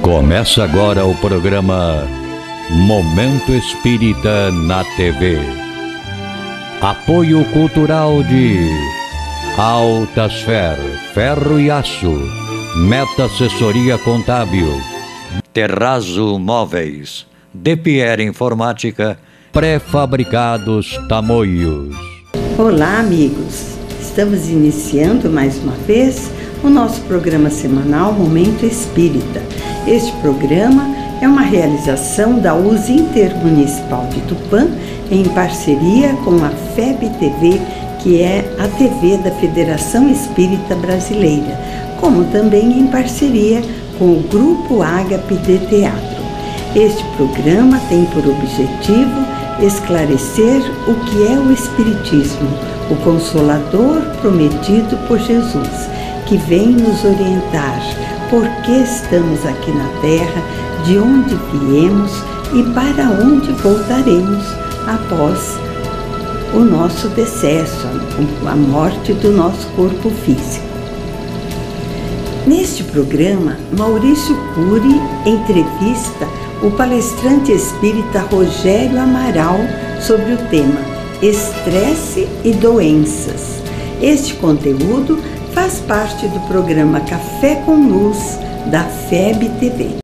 Começa agora o programa Momento Espírita na TV. Apoio cultural de Altasfer, Ferro e Aço, Meta Assessoria Contábil, Terrazzo Móveis, De Pierre Informática, Pré-fabricados Tamoios. Olá, amigos! Estamos iniciando mais uma vez o nosso programa semanal Momento Espírita. Este programa é uma realização da USE Intermunicipal de Tupã em parceria com a FEB-TV, que é a TV da Federação Espírita Brasileira, como também em parceria com o Grupo Ágape de Teatro. Este programa tem por objetivo esclarecer o que é o Espiritismo, o Consolador prometido por Jesus, que vem nos orientar por que estamos aqui na Terra, de onde viemos e para onde voltaremos após o nosso decesso, a morte do nosso corpo físico. Neste programa, Maurício Cury entrevista o palestrante espírita Rogério Amaral sobre o tema Estresse e Doenças. Este conteúdo faz parte do programa Café com Luz da FEB-TV.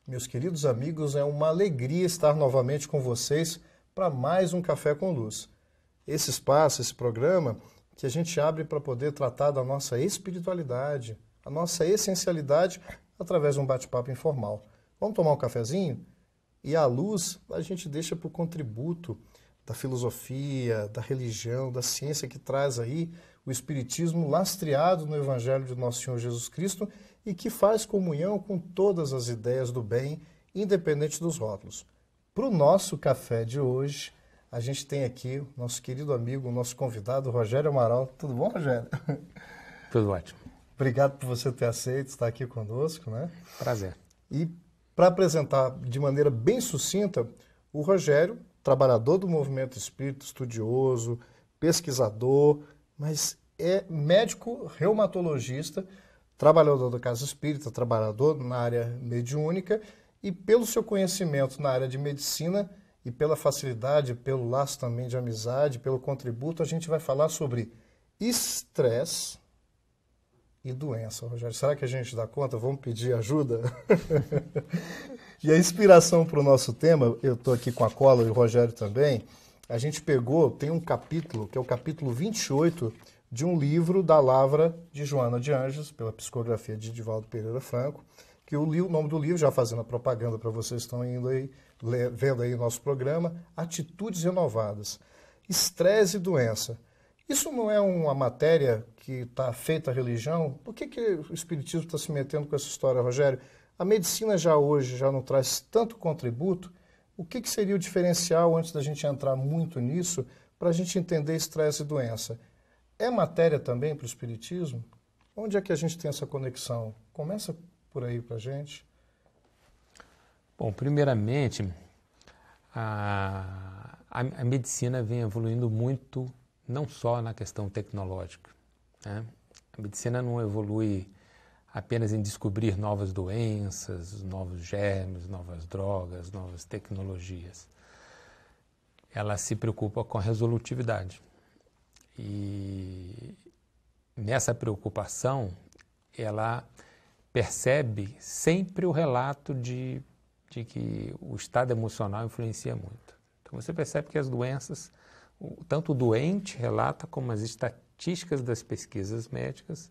Meus queridos amigos, é uma alegria estar novamente com vocês para mais um Café com Luz. Esse espaço, esse programa que a gente abre para poder tratar da nossa espiritualidade, a nossa essencialidade através de um bate-papo informal. Vamos tomar um cafezinho? E a luz a gente deixa para o contributo da filosofia, da religião, da ciência que traz aí o Espiritismo lastreado no Evangelho de Nosso Senhor Jesus Cristo e que faz comunhão com todas as ideias do bem, independente dos rótulos. Para o nosso café de hoje, a gente tem aqui o nosso querido amigo, o nosso convidado, Rogério Amaral. Tudo bom, Rogério? Tudo ótimo. Obrigado por você ter aceito estar aqui conosco, né? Prazer. E para apresentar de maneira bem sucinta, o Rogério, trabalhador do movimento espírita, estudioso, pesquisador, mas é médico reumatologista, trabalhador da Casa Espírita, trabalhador na área mediúnica e pelo seu conhecimento na área de medicina e pela facilidade, pelo laço também de amizade, pelo contributo, a gente vai falar sobre estresse e doença. Rogério, será que a gente dá conta? Vamos pedir ajuda? E a inspiração para o nosso tema, eu estou aqui com a cola e o Rogério também, a gente pegou, tem um capítulo, que é o capítulo 28, de um livro da Lavra de Joana de Anjos, pela psicografia de Divaldo Pereira Franco, que o nome do livro, já fazendo a propaganda para vocês que estão indo aí, vendo aí o nosso programa, Atitudes Renovadas, Estresse e Doença. Isso não é uma matéria que está feita à religião? Por que o Espiritismo está se metendo com essa história, Rogério? A medicina já hoje já não traz tanto contributo. O que seria o diferencial, antes da gente entrar muito nisso, para a gente entender estresse e doença? É matéria também para o Espiritismo? Onde é que a gente tem essa conexão? Começa por aí para a gente. Bom, primeiramente, a medicina vem evoluindo muito, não só na questão tecnológica, né? A medicina não evolui apenas em descobrir novas doenças, novos germes, novas drogas, novas tecnologias. Ela se preocupa com a resolutividade. E nessa preocupação, ela percebe sempre o relato de que o estado emocional influencia muito. Então você percebe que as doenças, tanto o doente relata como as estatísticas das pesquisas médicas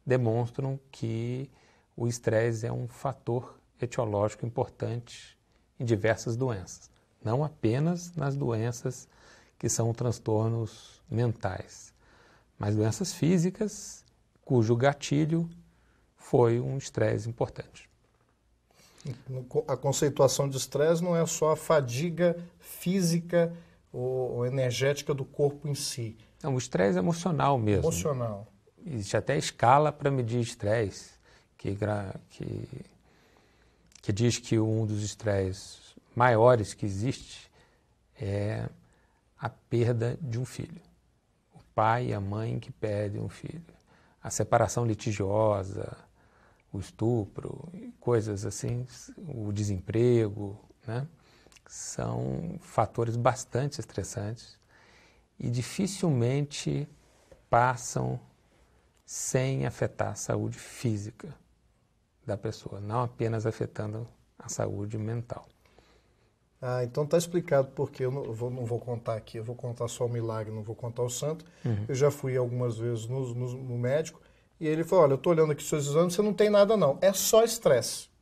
demonstram que o estresse é um fator etiológico importante em diversas doenças, não apenas nas doenças que são transtornos mentais, mas doenças físicas cujo gatilho foi um estresse importante. A conceituação de estresse não é só a fadiga física ou energética do corpo em si? Não, o estresse emocional mesmo. Emocional. Existe até escala para medir estresse, que diz que um dos estresses maiores que existe é a perda de um filho. O pai e a mãe que perdem um filho. A separação litigiosa, o estupro, coisas assim, o desemprego, né? São fatores bastante estressantes e dificilmente passam sem afetar a saúde física da pessoa, não apenas afetando a saúde mental. Então está explicado porque eu não vou contar aqui, eu vou contar só o milagre, não vou contar o santo. Eu já fui algumas vezes no médico e ele falou, olha, eu estou olhando aqui os seus exames, você não tem nada não, é só estresse.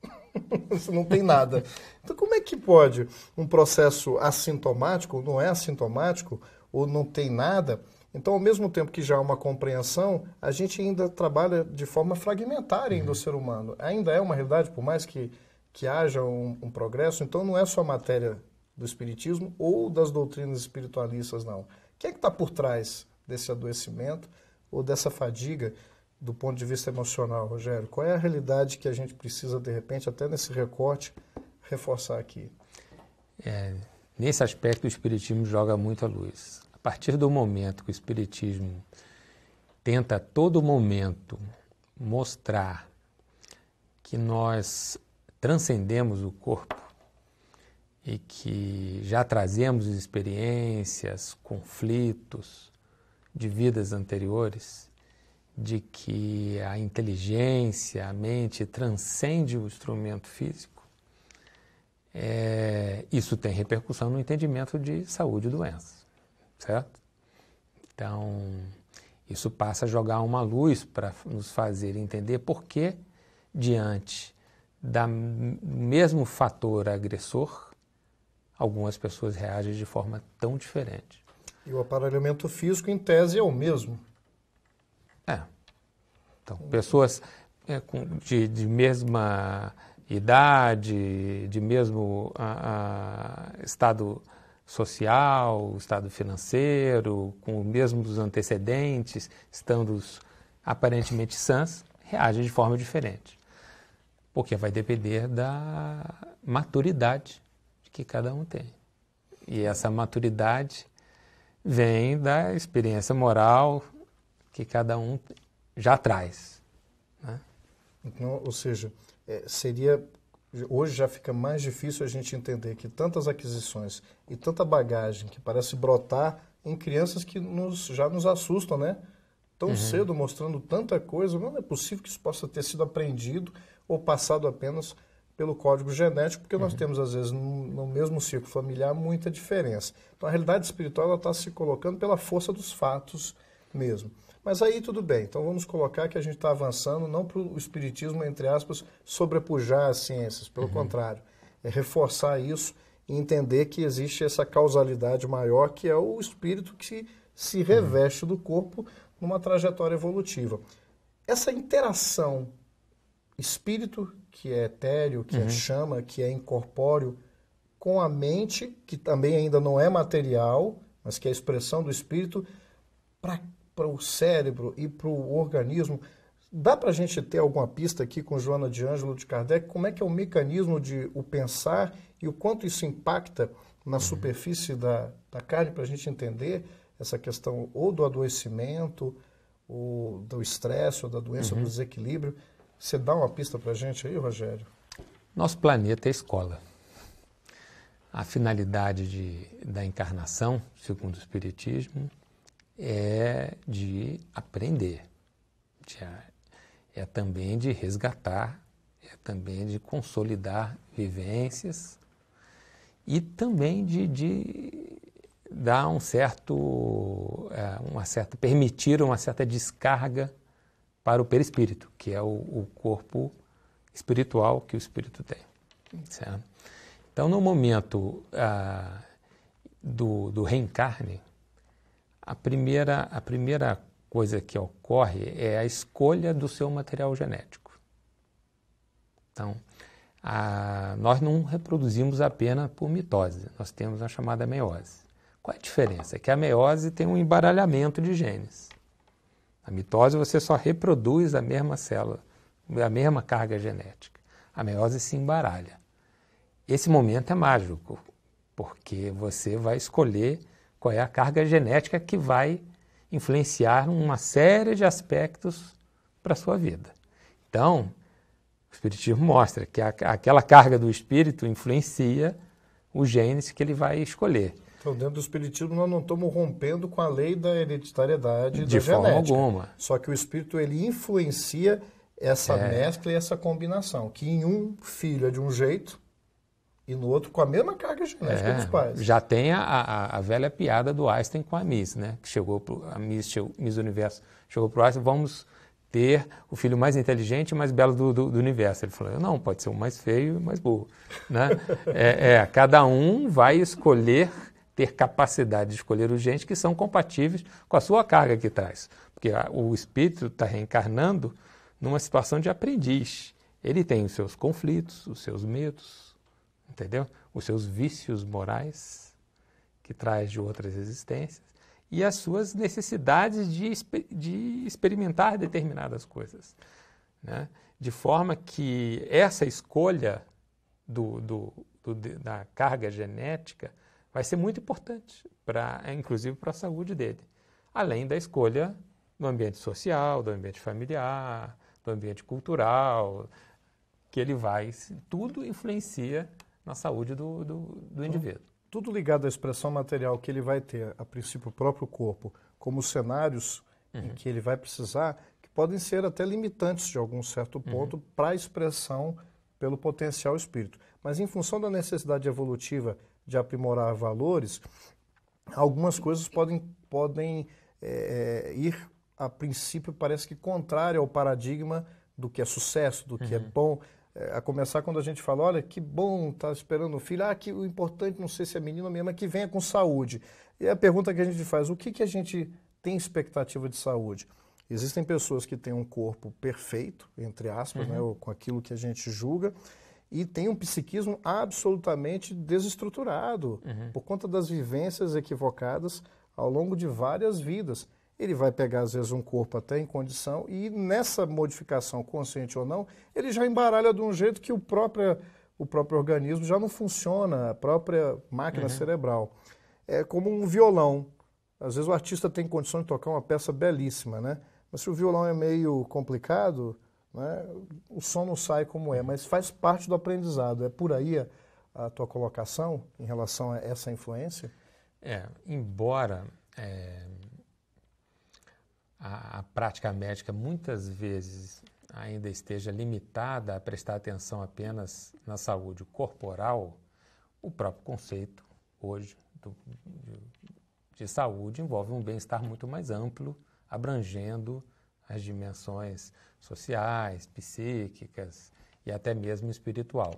Você não tem nada. Então como é que pode um processo assintomático, não é assintomático, ou não tem nada? Então, ao mesmo tempo que já há uma compreensão, a gente ainda trabalha de forma fragmentária ainda o ser humano. Ainda é uma realidade, por mais que haja um progresso, então não é só matéria do espiritismo ou das doutrinas espiritualistas, não. O que é que está por trás desse adoecimento ou dessa fadiga do ponto de vista emocional, Rogério? Qual é a realidade que a gente precisa, de repente, até nesse recorte, reforçar aqui? Nesse aspecto, o espiritismo joga muito a luz. A partir do momento que o espiritismo tenta a todo momento mostrar que nós transcendemos o corpo e que já trazemos experiências, conflitos de vidas anteriores, de que a inteligência, a mente transcende o instrumento físico, isso tem repercussão no entendimento de saúde e doença, certo? Então, isso passa a jogar uma luz para nos fazer entender por que, diante do mesmo fator agressor, algumas pessoas reagem de forma tão diferente. E o aparelhamento físico, em tese, é o mesmo. Então, pessoas de mesma idade, de mesmo estado social, estado financeiro, com os mesmos antecedentes, estando aparentemente sãs, reagem de forma diferente. Porque vai depender da maturidade que cada um tem. E essa maturidade vem da experiência moral que cada um já traz, né? Então, ou seja, hoje já fica mais difícil a gente entender que tantas aquisições e tanta bagagem que parece brotar em crianças que já nos assustam, né? Tão cedo, mostrando tanta coisa, não é possível que isso possa ter sido aprendido ou passado apenas pelo código genético, porque nós temos, às vezes, no mesmo ciclo familiar, muita diferença. Então, a realidade espiritual está se colocando pela força dos fatos mesmo. Mas aí tudo bem, então vamos colocar que a gente está avançando não para o espiritismo, entre aspas, sobrepujar as ciências, pelo contrário, é reforçar isso e entender que existe essa causalidade maior, que é o espírito que se reveste do corpo numa trajetória evolutiva. Essa interação espírito, que é etéreo, que é chama, que é incorpóreo, com a mente, que também ainda não é material, mas que é a expressão do espírito, para o cérebro e para o organismo. Dá para a gente ter alguma pista aqui com Joana de Ângelo de Kardec? Como é que é o mecanismo de o pensar e o quanto isso impacta na superfície da carne, para a gente entender essa questão ou do adoecimento, ou do estresse, ou da doença, do desequilíbrio? Você dá uma pista para a gente aí, Rogério? Nosso planeta é escola. A finalidade da encarnação, segundo o Espiritismo, é de aprender, é também de resgatar, é também de consolidar vivências e também de dar permitir uma certa descarga para o perispírito, que é o corpo espiritual que o espírito tem. Certo? Então, no momento do reencarne, a primeira coisa que ocorre é a escolha do seu material genético. Então, nós não reproduzimos apenas por mitose, nós temos a chamada meiose. Qual é a diferença? É que a meiose tem um embaralhamento de genes. A mitose você só reproduz a mesma célula, a mesma carga genética. A meiose se embaralha. Esse momento é mágico, porque você vai escolher qual é a carga genética que vai influenciar uma série de aspectos para a sua vida. Então, o Espiritismo mostra que aquela carga do espírito influencia os genes que ele vai escolher. Então, dentro do Espiritismo, nós não estamos rompendo com a lei da hereditariedade de da forma genética. alguma. Só que o espírito ele influencia essa mescla e essa combinação, que em um filho é de um jeito e no outro com a mesma carga genética dos pais. Já tem a velha piada do Einstein com a Miss, né? Que chegou a Miss Universo chegou para o Einstein, vamos ter o filho mais inteligente e mais belo do universo. Ele falou, não, pode ser o mais feio e mais burro. Né? Cada um vai escolher, ter capacidade de escolher os genes que são compatíveis com a sua carga que traz. Porque o espírito está reencarnando numa situação de aprendiz. Ele tem os seus conflitos, os seus medos, entendeu? Os seus vícios morais que traz de outras existências e as suas necessidades de experimentar determinadas coisas, né? De forma que essa escolha da carga genética vai ser muito importante, inclusive para a saúde dele, além da escolha do ambiente social, do ambiente familiar, do ambiente cultural, que ele tudo influencia na saúde do indivíduo. Tudo ligado à expressão material que ele vai ter, a princípio, o próprio corpo, como cenários em que ele vai precisar, que podem ser até limitantes de algum certo ponto para a expressão pelo potencial espírito. Mas em função da necessidade evolutiva de aprimorar valores, algumas coisas podem ir, a princípio, parece que contrário ao paradigma do que é sucesso, do que é bom. A começar quando a gente fala, olha, que bom, tá esperando o filho, que o importante, não sei se é menino ou menina, mas que venha com saúde. E a pergunta que a gente faz, o que a gente tem expectativa de saúde? Existem pessoas que têm um corpo perfeito, entre aspas, né, ou com aquilo que a gente julga, e tem um psiquismo absolutamente desestruturado, por conta das vivências equivocadas ao longo de várias vidas. Ele vai pegar, às vezes, um corpo até em condição e nessa modificação, consciente ou não, ele já embaralha de um jeito que o próprio organismo já não funciona, a própria máquina cerebral. É como um violão. Às vezes o artista tem condição de tocar uma peça belíssima, né? Mas se o violão é meio complicado, né, o som não sai como é, mas faz parte do aprendizado. É por aí a tua colocação em relação a essa influência? Embora a prática médica muitas vezes ainda esteja limitada a prestar atenção apenas na saúde corporal, o próprio conceito hoje de saúde envolve um bem-estar muito mais amplo, abrangendo as dimensões sociais, psíquicas e até mesmo espiritual.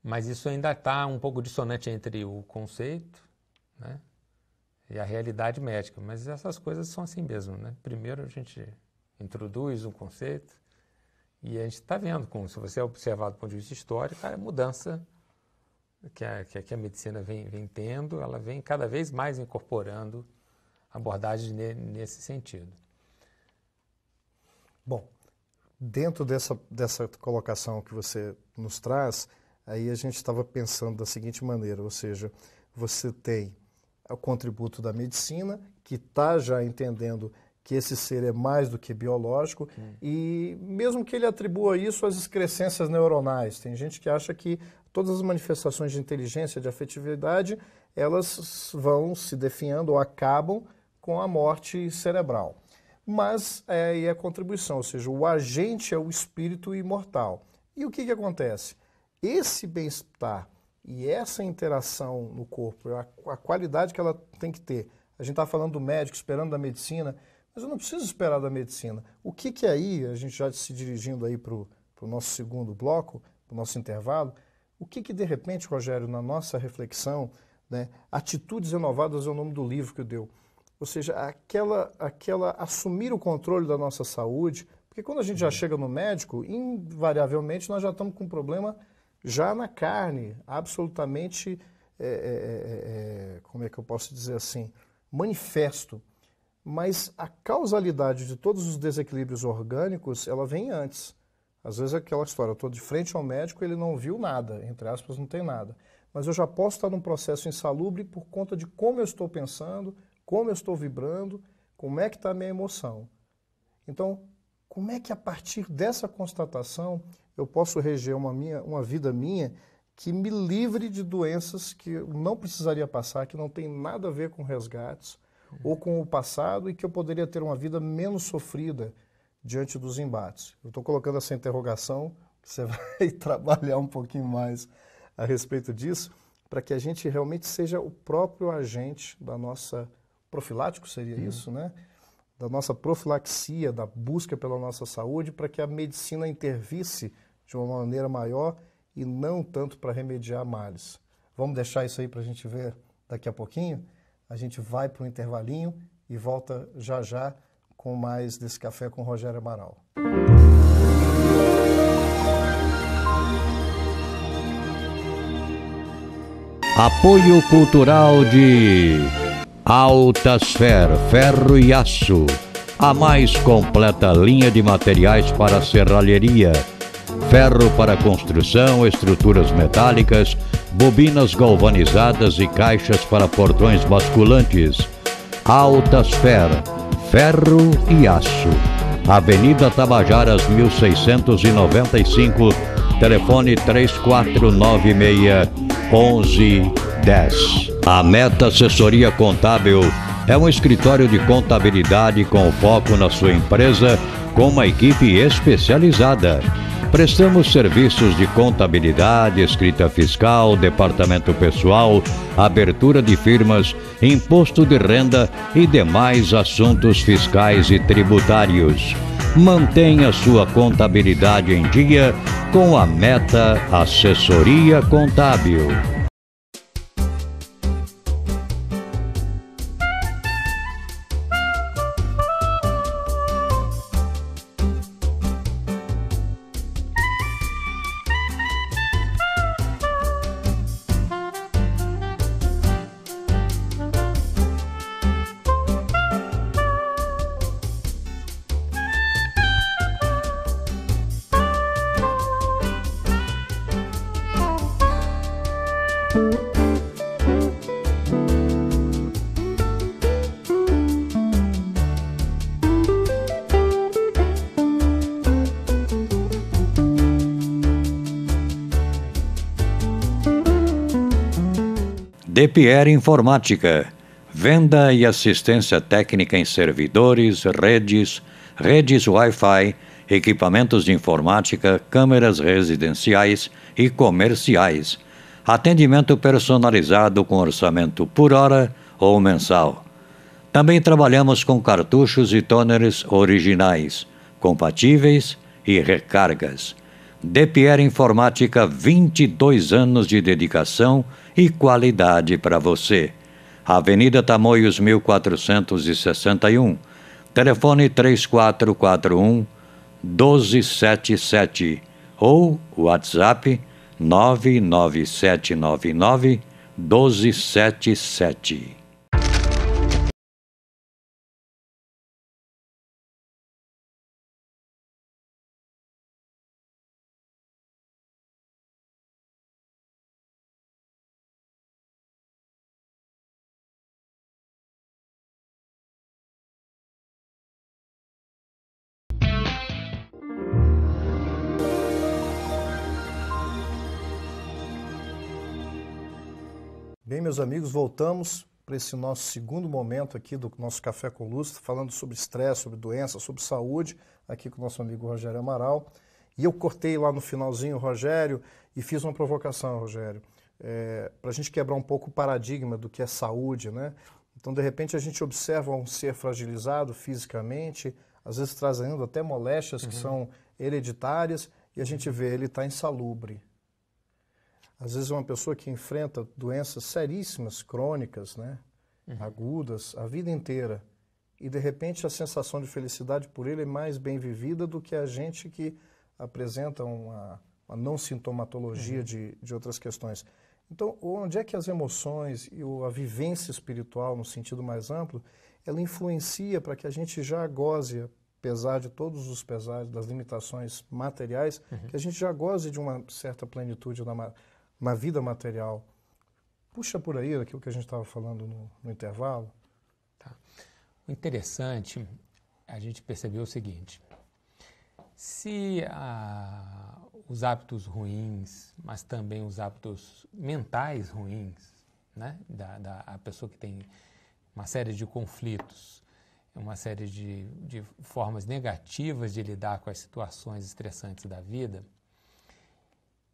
Mas isso ainda está um pouco dissonante entre o conceito, né, e a realidade médica, mas essas coisas são assim mesmo, né? Primeiro a gente introduz um conceito e a gente está vendo, se você observar do ponto de vista histórico, a mudança que a medicina vem tendo, ela vem cada vez mais incorporando abordagens nesse sentido. Bom, dentro dessa colocação que você nos traz, aí a gente estava pensando da seguinte maneira, ou seja, você tem o contributo da medicina, que está já entendendo que esse ser é mais do que biológico, e mesmo que ele atribua isso às excrescências neuronais, tem gente que acha que todas as manifestações de inteligência, de afetividade, elas vão se definhando ou acabam com a morte cerebral. Mas é aí a contribuição, ou seja, o agente é o espírito imortal. E o que acontece? Esse bem-estar e essa interação no corpo, a qualidade que ela tem que ter. A gente está falando do médico, esperando da medicina, mas eu não preciso esperar da medicina. O que aí, a gente já se dirigindo aí para o nosso segundo bloco, para o nosso intervalo, o que de repente, Rogério, na nossa reflexão, né, Atitudes Renovadas é o nome do livro que eu deu. Ou seja, aquela assumir o controle da nossa saúde, porque quando a gente já chega no médico, invariavelmente nós já estamos com um problema já na carne, absolutamente, como é que eu posso dizer assim, manifesto, mas a causalidade de todos os desequilíbrios orgânicos, ela vem antes. Às vezes é aquela história, eu estou de frente ao médico, ele não viu nada, entre aspas, não tem nada. Mas eu já posso estar num processo insalubre por conta de como eu estou pensando, como eu estou vibrando, como é que está a minha emoção. Então, como é que a partir dessa constatação eu posso reger uma vida minha que me livre de doenças que eu não precisaria passar, que não tem nada a ver com resgates ou com o passado e que eu poderia ter uma vida menos sofrida diante dos embates. Eu estou colocando essa interrogação, você vai trabalhar um pouquinho mais a respeito disso, para que a gente realmente seja o próprio agente da nossa... Profilático seria isso, né? Da nossa profilaxia, da busca pela nossa saúde, para que a medicina intervisse de uma maneira maior e não tanto para remediar males. Vamos deixar isso aí para a gente ver daqui a pouquinho? A gente vai para um intervalinho e volta já já com mais desse Café com Rogério Amaral. Apoio cultural de Altasfer Ferro e Aço, a mais completa linha de materiais para serralheria. Ferro para construção, estruturas metálicas, bobinas galvanizadas e caixas para portões basculantes. Altasfer Ferro e Aço, Avenida Tabajaras 1695, telefone 3496-1110. A Meta Assessoria Contábil é um escritório de contabilidade com foco na sua empresa, com uma equipe especializada. Prestamos serviços de contabilidade, escrita fiscal, departamento pessoal, abertura de firmas, imposto de renda e demais assuntos fiscais e tributários. Mantenha sua contabilidade em dia com a Meta Assessoria Contábil. DePierre Informática, venda e assistência técnica em servidores, redes Wi-Fi, equipamentos de informática, câmeras residenciais e comerciais. Atendimento personalizado com orçamento por hora ou mensal. Também trabalhamos com cartuchos e toners originais, compatíveis e recargas. DePierre Informática, 22 anos de dedicação e qualidade para você. Avenida Tamoios 1461, telefone 3441-1277 ou WhatsApp 99799-1277. Bem, meus amigos, voltamos para esse nosso segundo momento aqui do nosso Café com Lustre, falando sobre estresse, sobre doença, sobre saúde, aqui com o nosso amigo Rogério Amaral. E eu cortei lá no finalzinho o Rogério e fiz uma provocação, Rogério, para a gente quebrar um pouco o paradigma do que é saúde, né? Então, de repente, a gente observa um ser fragilizado fisicamente, às vezes trazendo até moléstias que são hereditárias, e a gente vê ele está insalubre. Às vezes é uma pessoa que enfrenta doenças seríssimas, crônicas, né? Agudas, a vida inteira. E, de repente, a sensação de felicidade por ele é mais bem vivida do que a gente que apresenta uma não sintomatologia de outras questões. Então, onde é que as emoções e a vivência espiritual, no sentido mais amplo, ela influencia para que a gente já goze, apesar de todos os pesares, das limitações materiais, que a gente já goze de uma certa plenitude na vida material. Puxa por aí aquilo que a gente estava falando no intervalo. Tá. O interessante, a gente percebeu o seguinte, se os hábitos ruins, mas também os hábitos mentais ruins, né, a pessoa que tem uma série de conflitos, uma série de formas negativas de lidar com as situações estressantes da vida,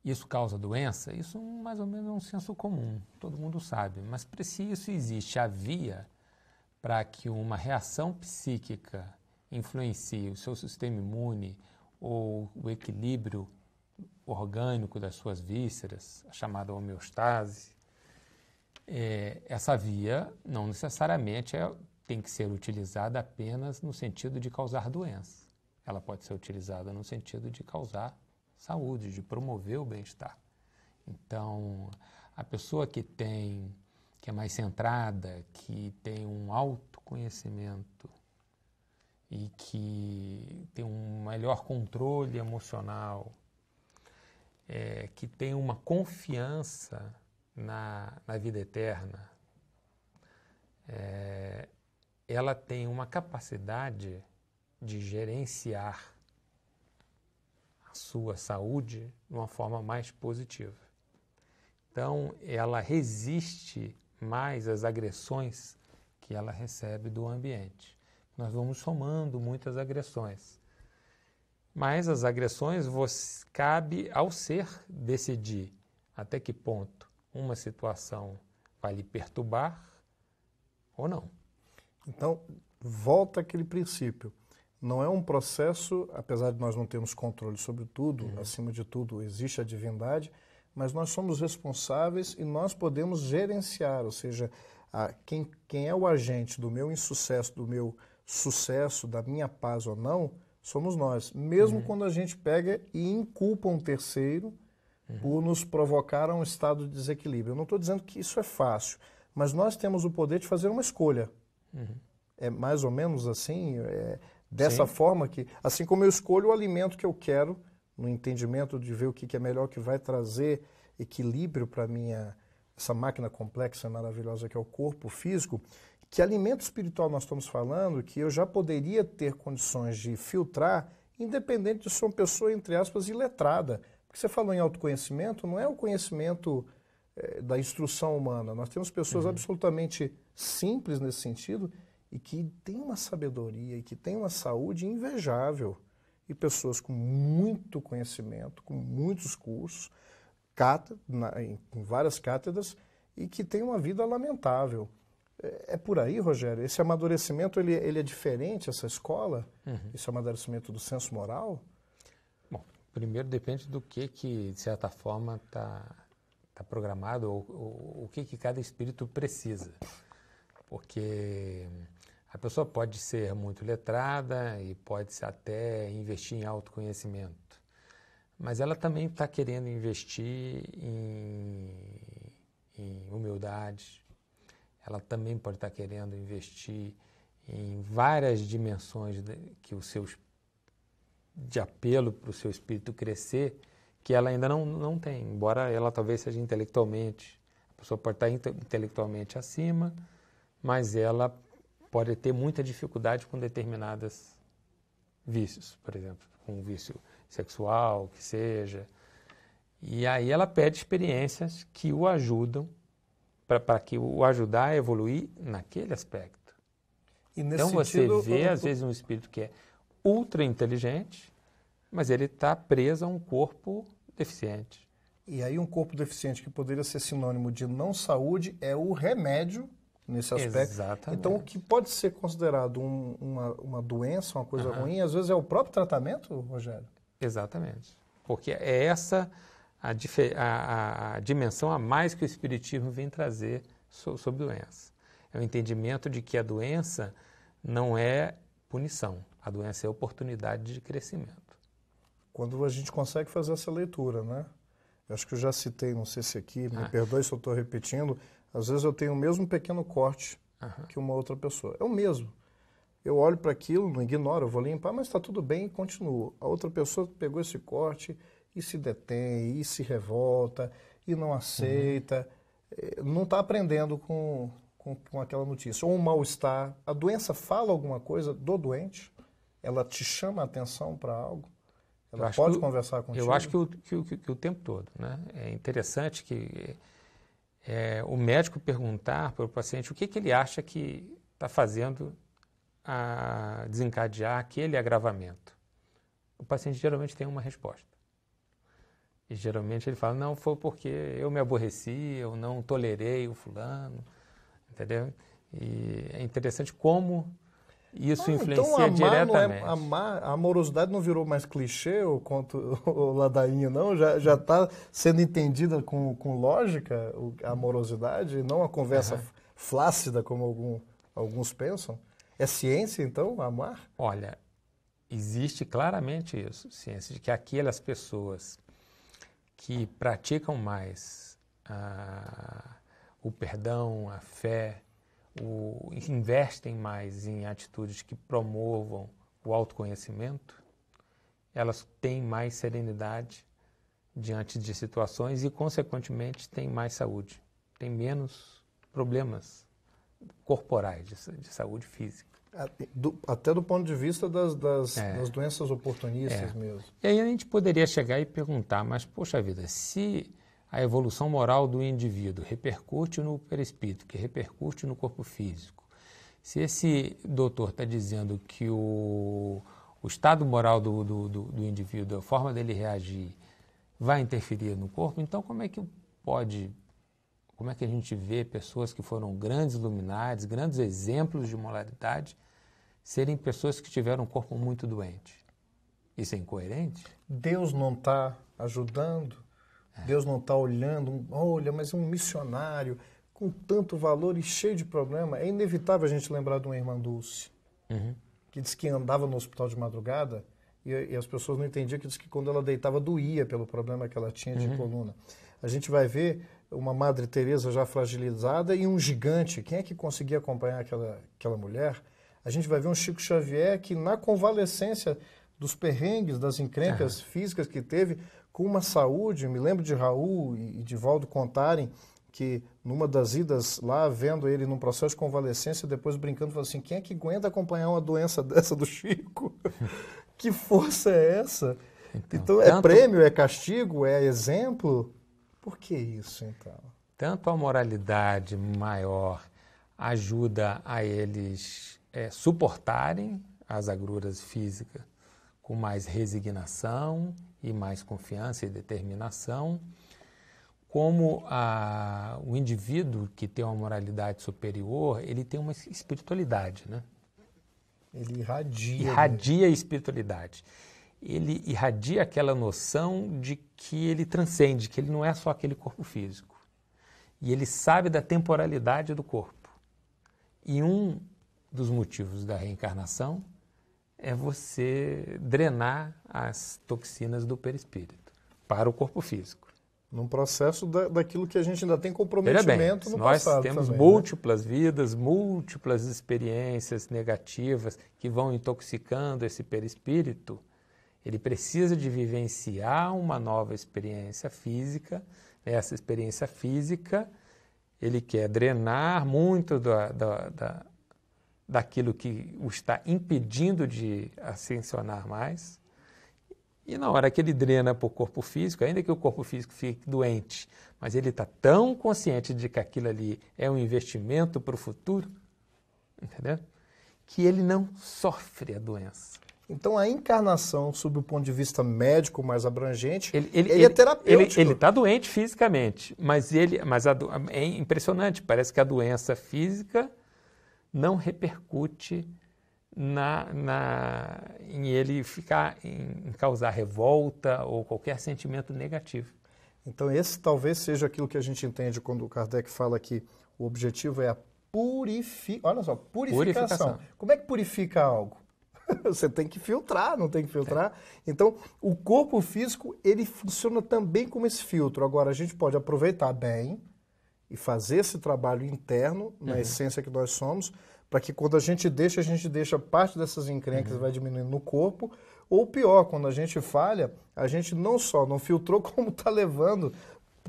isso causa doença? Isso mais ou menos é um senso comum, todo mundo sabe. Mas se isso existe a via para que uma reação psíquica influencie o seu sistema imune ou o equilíbrio orgânico das suas vísceras, a chamada homeostase, essa via não necessariamente tem que ser utilizada apenas no sentido de causar doença. Ela pode ser utilizada no sentido de causar saúde, de promover o bem-estar. Então, a pessoa que é mais centrada, que tem um autoconhecimento e que tem um melhor controle emocional, que tem uma confiança na vida eterna, ela tem uma capacidade de gerenciar a sua saúde de uma forma mais positiva. Então, ela resiste mais às agressões que ela recebe do ambiente. Nós vamos somando muitas agressões. Mas as agressões cabe ao ser decidir até que ponto uma situação vai lhe perturbar ou não. Então, volta àquele princípio. Não é um processo, apesar de nós não termos controle sobre tudo, acima de tudo existe a divindade, mas nós somos responsáveis e nós podemos gerenciar, ou seja, quem é o agente do meu insucesso, do meu sucesso, da minha paz ou não, somos nós. Mesmo quando a gente pega e inculpa um terceiro por nos provocar a um estado de desequilíbrio. Eu não estou dizendo que isso é fácil, mas nós temos o poder de fazer uma escolha. É mais ou menos assim, dessa forma que, assim como eu escolho o alimento que eu quero, no entendimento de ver o que é melhor, que vai trazer equilíbrio para essa máquina complexa e maravilhosa que é o corpo físico, que alimento espiritual nós estamos falando, que eu já poderia ter condições de filtrar, independente de ser uma pessoa, entre aspas, iletrada. Porque você falou em autoconhecimento, não é o conhecimento da instrução humana. Nós temos pessoas absolutamente simples nesse sentido e que têm uma sabedoria e que têm uma saúde invejável. E pessoas com muito conhecimento, com muitos cursos, em várias cátedras, e que têm uma vida lamentável. É por aí, Rogério? Esse amadurecimento ele é diferente, essa escola? Esse amadurecimento do senso moral? Bom, primeiro depende do que de certa forma, está programado, ou o que cada espírito precisa. Porque a pessoa pode ser muito letrada e pode até investir em autoconhecimento, mas ela também está querendo investir em humildade, ela também pode estar querendo investir em várias dimensões de apelo para o seu espírito crescer, que ela ainda não tem, embora ela talvez seja intelectualmente, a pessoa pode estar intelectualmente acima, mas ela pode ter muita dificuldade com determinados vícios, por exemplo, com um vício sexual, que seja. E aí ela pede experiências que o ajudam, para que o ajudar a evoluir naquele aspecto. Então você vê, às vezes, um espírito que é ultra inteligente, mas ele está preso a um corpo deficiente. E aí um corpo deficiente que poderia ser sinônimo de não saúde é o remédio nesse aspecto. Exatamente. Então, o que pode ser considerado uma doença, uma coisa ruim, às vezes é o próprio tratamento, Rogério? Exatamente. Porque é essa a dimensão a mais que o Espiritismo vem trazer sobre doença. É o entendimento de que a doença não é punição, a doença é oportunidade de crescimento. Quando a gente consegue fazer essa leitura, né? acho que eu já citei, não sei se aqui, me perdoe se eu estou repetindo, às vezes eu tenho o mesmo pequeno corte que uma outra pessoa. É o mesmo. Eu olho para aquilo, não ignoro, eu vou limpar, mas está tudo bem e continuo. A outra pessoa pegou esse corte e se detém, e se revolta, e não aceita, não está aprendendo com aquela notícia. Ou um mal-estar. A doença fala alguma coisa do doente? Ela te chama a atenção para algo? Ela pode conversar contigo? Eu acho que o tempo todo, né? É interessante que o médico perguntar para o paciente o que ele acha que está fazendo a desencadear aquele agravamento. O paciente geralmente tem uma resposta. E geralmente ele fala, não, foi porque eu me aborreci, eu não tolerei o fulano, entendeu? E é interessante como isso influencia diretamente. A amorosidade não virou mais clichê, ou conto o ladainha, não? Já está sendo entendida com lógica a amorosidade, não a conversa flácida, como alguns pensam? É ciência, então, amar? Olha, existe claramente isso, ciência, de que aquelas pessoas que praticam mais o perdão, a fé, investem mais em atitudes que promovam o autoconhecimento, elas têm mais serenidade diante de situações e, consequentemente, têm mais saúde, têm menos problemas corporais, de saúde física. Até do ponto de vista das doenças oportunistas mesmo. E aí a gente poderia chegar e perguntar, mas, poxa vida, se a evolução moral do indivíduo repercute no perispírito, que repercute no corpo físico, se esse doutor está dizendo que o estado moral do indivíduo, a forma dele reagir, vai interferir no corpo, então como é que a gente vê pessoas que foram grandes luminares, grandes exemplos de moralidade, serem pessoas que tiveram um corpo muito doente? Isso é incoerente? Deus não está ajudando? Deus não está olhando? Olha, mas um missionário com tanto valor e cheio de problema. É inevitável a gente lembrar de uma irmã Dulce, que disse que andava no hospital de madrugada e as pessoas não entendiam, que disse que quando ela deitava doía pelo problema que ela tinha de coluna. A gente vai ver uma Madre Teresa já fragilizada e um gigante. Quem é que conseguia acompanhar aquela mulher? A gente vai ver um Chico Xavier que, na convalescência dos perrengues, das encrencas físicas que teve, com uma saúde. Me lembro de Raul e de Valdo contarem que, numa das idas lá, vendo ele num processo de convalescência, depois brincando, falou assim, quem é que aguenta acompanhar uma doença dessa do Chico? Que força é essa? Então é prêmio, é castigo, é exemplo? Por que isso, então? Tanto a moralidade maior ajuda a eles suportarem as agruras físicas com mais resignação e mais confiança e determinação, como o indivíduo que tem uma moralidade superior, ele tem uma espiritualidade, né? Ele irradia. Irradia a espiritualidade. Ele irradia aquela noção de que ele transcende, que ele não é só aquele corpo físico. E ele sabe da temporalidade do corpo. E um dos motivos da reencarnação é você drenar as toxinas do perispírito para o corpo físico. Num processo daquilo que a gente ainda tem comprometimento no passado. Nós temos múltiplas vidas, múltiplas experiências negativas que vão intoxicando esse perispírito. Ele precisa de vivenciar uma nova experiência física. Essa experiência física, ele quer drenar muito daquilo que o está impedindo de ascensionar mais. E na hora que ele drena para o corpo físico, ainda que o corpo físico fique doente, mas ele está tão consciente de que aquilo ali é um investimento para o futuro, entendeu? Que ele não sofre a doença. Então a encarnação, sob o ponto de vista médico mais abrangente, ele é terapêutico. Ele está doente fisicamente, mas é impressionante, parece que a doença física não repercute em ele em causar revolta ou qualquer sentimento negativo. Então esse talvez seja aquilo que a gente entende quando o Kardec fala que o objetivo é a purificação. Olha só, purificação. Como é que purifica algo? Você tem que filtrar, não tem que filtrar. Então, o corpo físico, ele funciona também como esse filtro. Agora, a gente pode aproveitar bem e fazer esse trabalho interno, na essência que nós somos, para que quando a gente deixa parte dessas encrencas, vai diminuindo no corpo. Ou pior, quando a gente falha, a gente não só não filtrou, como está levando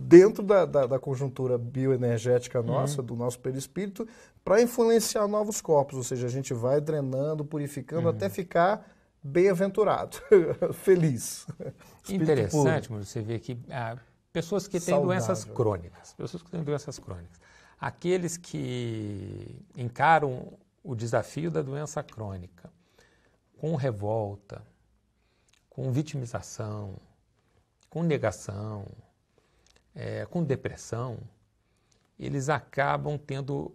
dentro da conjuntura bioenergética nossa, do nosso perispírito, para influenciar novos corpos. Ou seja, a gente vai drenando, purificando, até ficar bem-aventurado, feliz. Interessante, mas você vê que pessoas que têm doenças crônicas, aqueles que encaram o desafio da doença crônica com revolta, com vitimização, com negação, com depressão, eles acabam tendo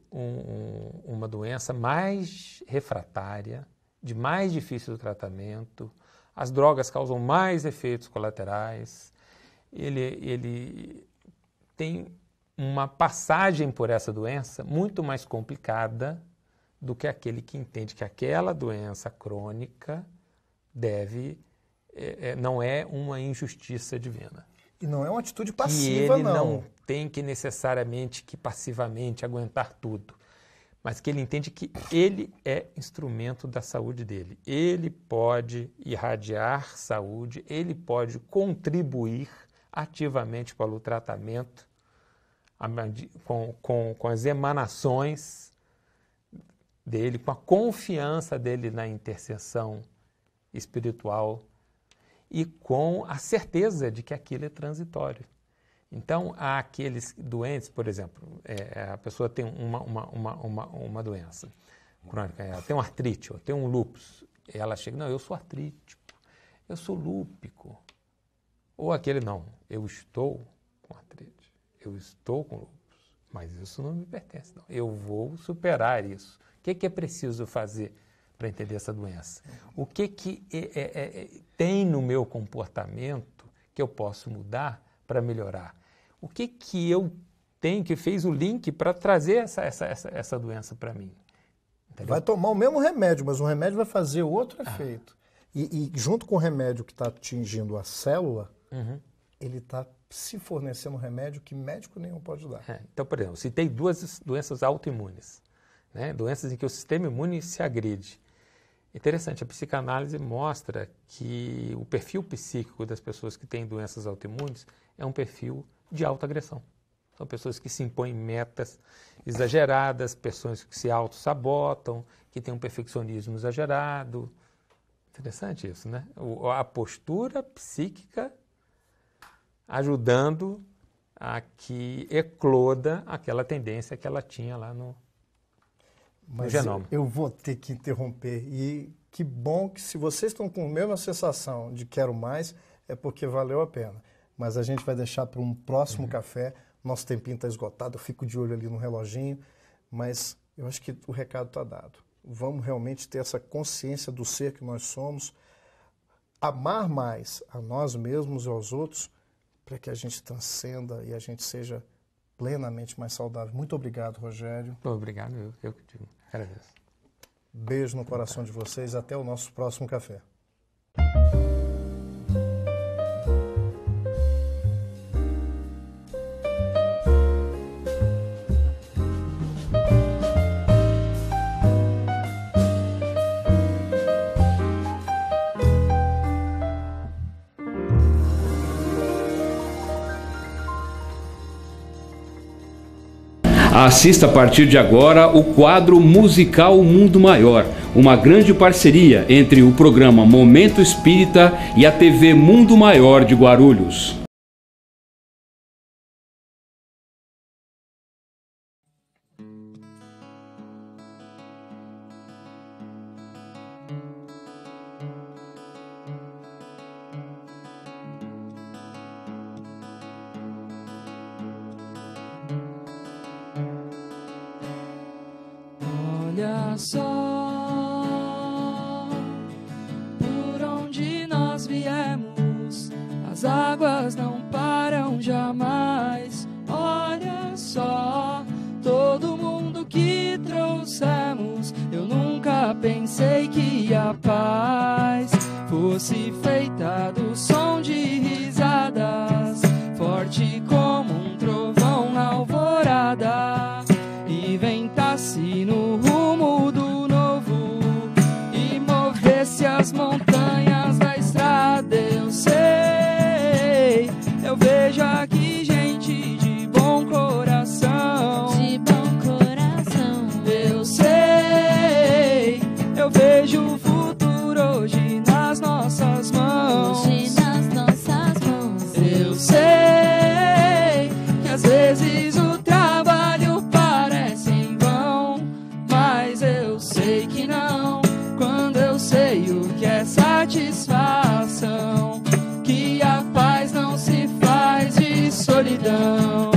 uma doença mais refratária, de mais difícil tratamento, as drogas causam mais efeitos colaterais, ele tem uma passagem por essa doença muito mais complicada do que aquele que entende que aquela doença crônica não é uma injustiça divina. E não é uma atitude passiva, que ele não tem que necessariamente, que passivamente aguentar tudo, mas que ele entende que ele é instrumento da saúde dele. Ele pode irradiar saúde, ele pode contribuir ativamente para o tratamento com as emanações dele, com a confiança dele na intercessão espiritual e com a certeza de que aquilo é transitório. Então, há aqueles doentes, por exemplo, a pessoa tem uma doença crônica, ela tem uma artrite, ou tem um lúpus, ela chega, não, eu sou artrítico, eu sou lúpico. Ou aquele, não, eu estou com artrite, eu estou com lúpus, mas isso não me pertence, não. Eu vou superar isso. O que é preciso fazer para entender essa doença? O que tem no meu comportamento que eu posso mudar para melhorar? O que eu tenho que fez o link para trazer essa doença para mim? Entendeu? Vai tomar o mesmo remédio, mas o remédio vai fazer outro efeito. E junto com o remédio que está atingindo a célula, ele está se fornecendo um remédio que médico nenhum pode dar. Então, por exemplo, citei duas doenças autoimunes, né? Doenças em que o sistema imune se agride. Interessante, a psicanálise mostra que o perfil psíquico das pessoas que têm doenças autoimunes é um perfil de autoagressão. São pessoas que se impõem metas exageradas, pessoas que se auto-sabotam, que têm um perfeccionismo exagerado. Interessante isso, né? A postura psíquica ajudando a que ecloda aquela tendência que ela tinha lá no genoma. Eu vou ter que interromper. E que bom que se vocês estão com a mesma sensação de quero mais, é porque valeu a pena. Mas a gente vai deixar para um próximo café. Nosso tempinho está esgotado, eu fico de olho ali no reloginho. Mas eu acho que o recado está dado. Vamos realmente ter essa consciência do ser que nós somos, amar mais a nós mesmos e aos outros, para que a gente transcenda e a gente seja plenamente mais saudável. Muito obrigado, Rogério. Obrigado, eu que digo. Agradeço. Beijo no coração de vocês. Até o nosso próximo café. Assista a partir de agora o quadro musical Mundo Maior, uma grande parceria entre o programa Momento Espírita e a TV Mundo Maior de Guarulhos. Olha só por onde nós viemos, as águas não param jamais. Olha só todo mundo que trouxemos, eu nunca pensei que ia a paz fosse feita do som de risadas, forte como um trovão na alvorada, e ventasse no rumo do novo, e movesse as montanhas da estrada. Eu sei, eu vejo aqui gente de bom coração, eu sei, eu vejo o futuro hoje nas nossas mãos, eu sei que às vezes o trabalho parece em vão, mas eu sei que não, quando eu sei o que é satisfação, que a paz não se faz de solidão.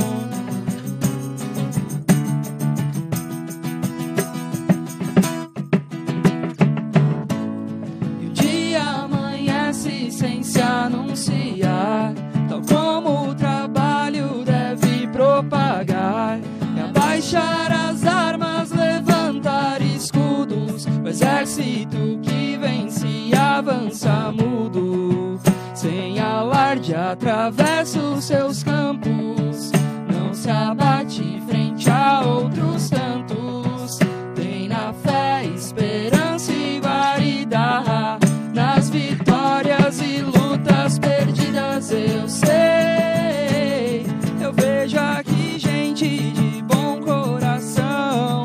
E o dia amanhece sem se anunciar, tal como o trabalho deve propagar, e abaixar as armas, levantar escudos, o exército que vence e avança mudo, sem alarde atravessa os seus campos, não se abate frente a outros tantos, tem na fé esperança e guarida, nas vitórias e lutas perdidas. Eu sei, eu vejo aqui gente de bom coração,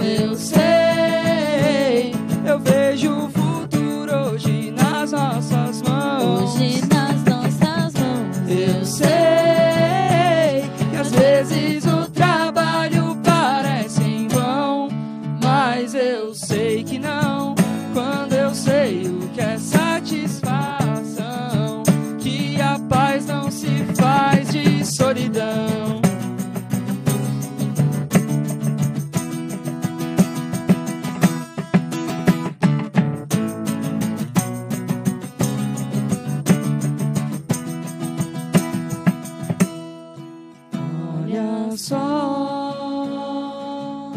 eu sei, eu vejo o futuro hoje nas nossas mãos, eu sei que às vezes o trabalho parece em vão, mas eu sei que não, quando eu sei o que é satisfação, que a paz não se faz de solidão. Olha só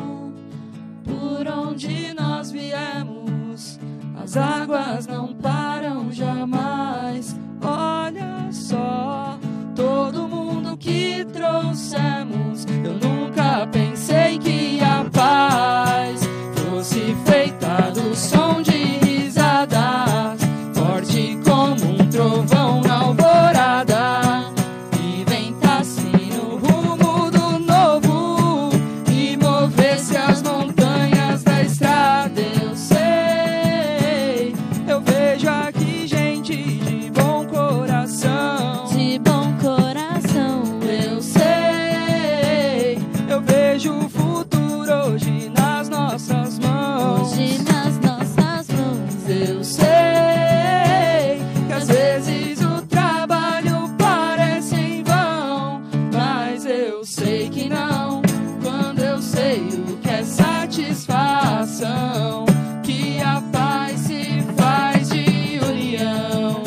por onde nós viemos, as águas não param jamais. Olha só todo mundo que trouxemos, eu nunca pensei que a paz fosse feita do som de risadas, forte como um trovão na alvorada, e ventasse no rumo do novo, e movesse as montanhas da estrada. Eu sei, eu vejo aqui gente de bom coração, eu sei, eu vejo o futuro hoje nas nossas mãos, eu sei que às vezes o trabalho parece em vão, mas eu sei que não, quando eu sei o que é satisfação, que a paz se faz de união.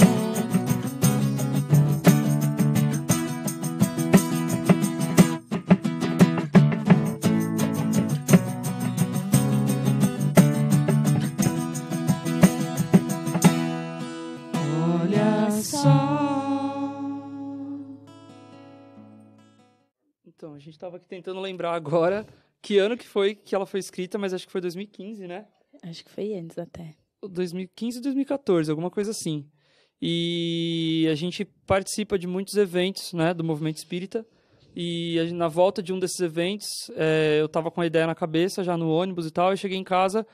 Olha só. Então, a gente estava aqui tentando lembrar agora que ano que foi que ela foi escrita, mas acho que foi 2015, né? Acho que foi antes até. 2015 e 2014, alguma coisa assim. E a gente participa de muitos eventos, né, do movimento espírita. E na volta de um desses eventos, eu estava com a ideia na cabeça, já no ônibus e tal. Eu cheguei em casa,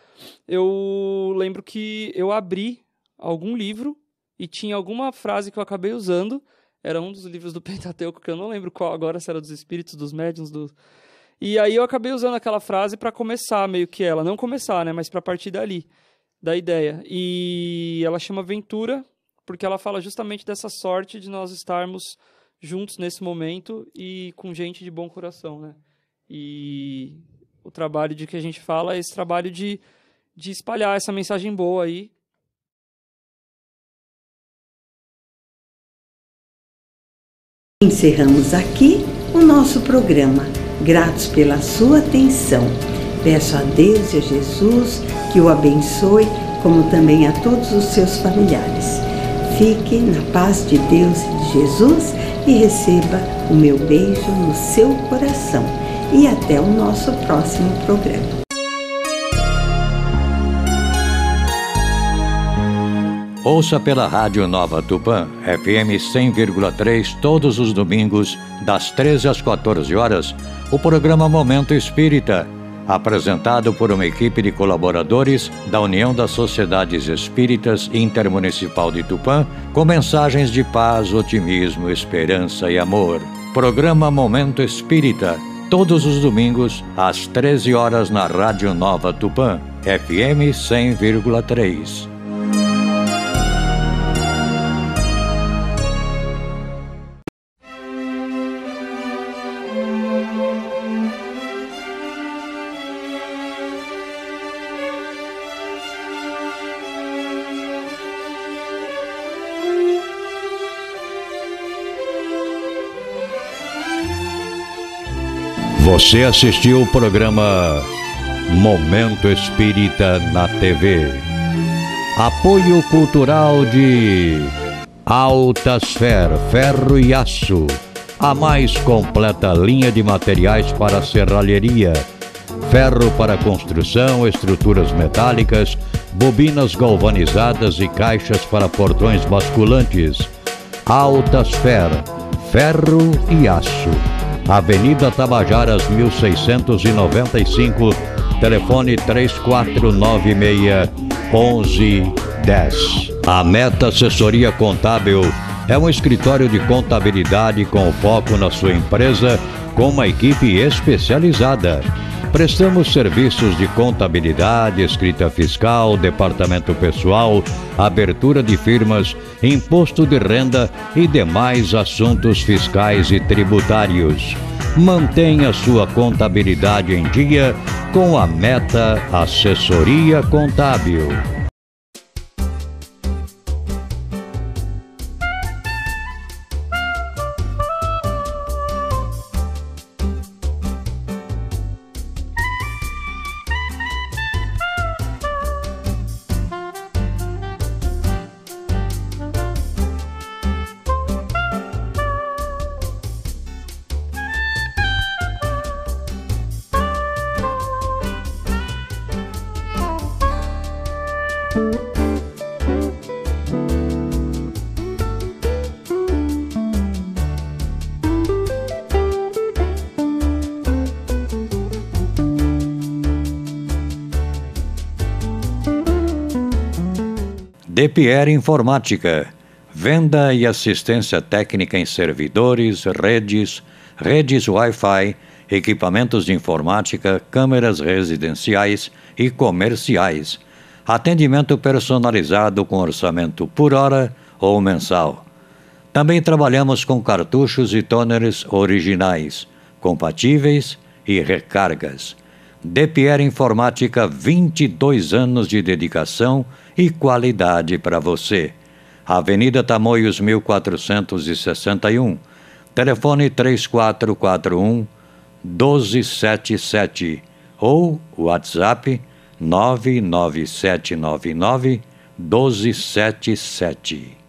eu lembro que eu abri algum livro e tinha alguma frase que eu acabei usando. Era um dos livros do Pentateuco, que eu não lembro qual agora, se era dos espíritos, dos médiuns, E aí eu acabei usando aquela frase para começar meio que ela. Não começar, né, mas para partir dali, da ideia. E ela chama Ventura, porque ela fala justamente dessa sorte de nós estarmos juntos nesse momento e com gente de bom coração, né? E o trabalho de que a gente fala é esse trabalho de espalhar essa mensagem boa aí. Encerramos aqui o nosso programa. Gratos pela sua atenção. Peço a Deus e a Jesus que o abençoe, como também a todos os seus familiares. Fique na paz de Deus e de Jesus e receba o meu beijo no seu coração. E até o nosso próximo programa. Ouça pela Rádio Nova Tupã, FM 100,3, todos os domingos, das 13 às 14 horas, o programa Momento Espírita, apresentado por uma equipe de colaboradores da União das Sociedades Espíritas Intermunicipal de Tupã, com mensagens de paz, otimismo, esperança e amor. Programa Momento Espírita, todos os domingos, às 13 horas na Rádio Nova Tupã, FM 100,3. Você assistiu o programa Momento Espírita na TV. Apoio cultural de Altasfer, ferro e aço. A mais completa linha de materiais para serralheria. Ferro para construção, estruturas metálicas, bobinas galvanizadas e caixas para portões basculantes. Altasfer, ferro e aço. Avenida Tabajaras 1695, telefone 3496-1110. A Meta Assessoria Contábil é um escritório de contabilidade com foco na sua empresa, com uma equipe especializada. Prestamos serviços de contabilidade, escrita fiscal, departamento pessoal, abertura de firmas, imposto de renda e demais assuntos fiscais e tributários. Mantenha sua contabilidade em dia com a Meta Assessoria Contábil. DePierre Informática, venda e assistência técnica em servidores, redes Wi-Fi, equipamentos de informática, câmeras residenciais e comerciais. Atendimento personalizado com orçamento por hora ou mensal. Também trabalhamos com cartuchos e toners originais, compatíveis e recargas. DePierre Informática, 22 anos de dedicação e qualidade para você. Avenida Tamoios 1461, telefone 3441-1277 ou WhatsApp 99799-1277.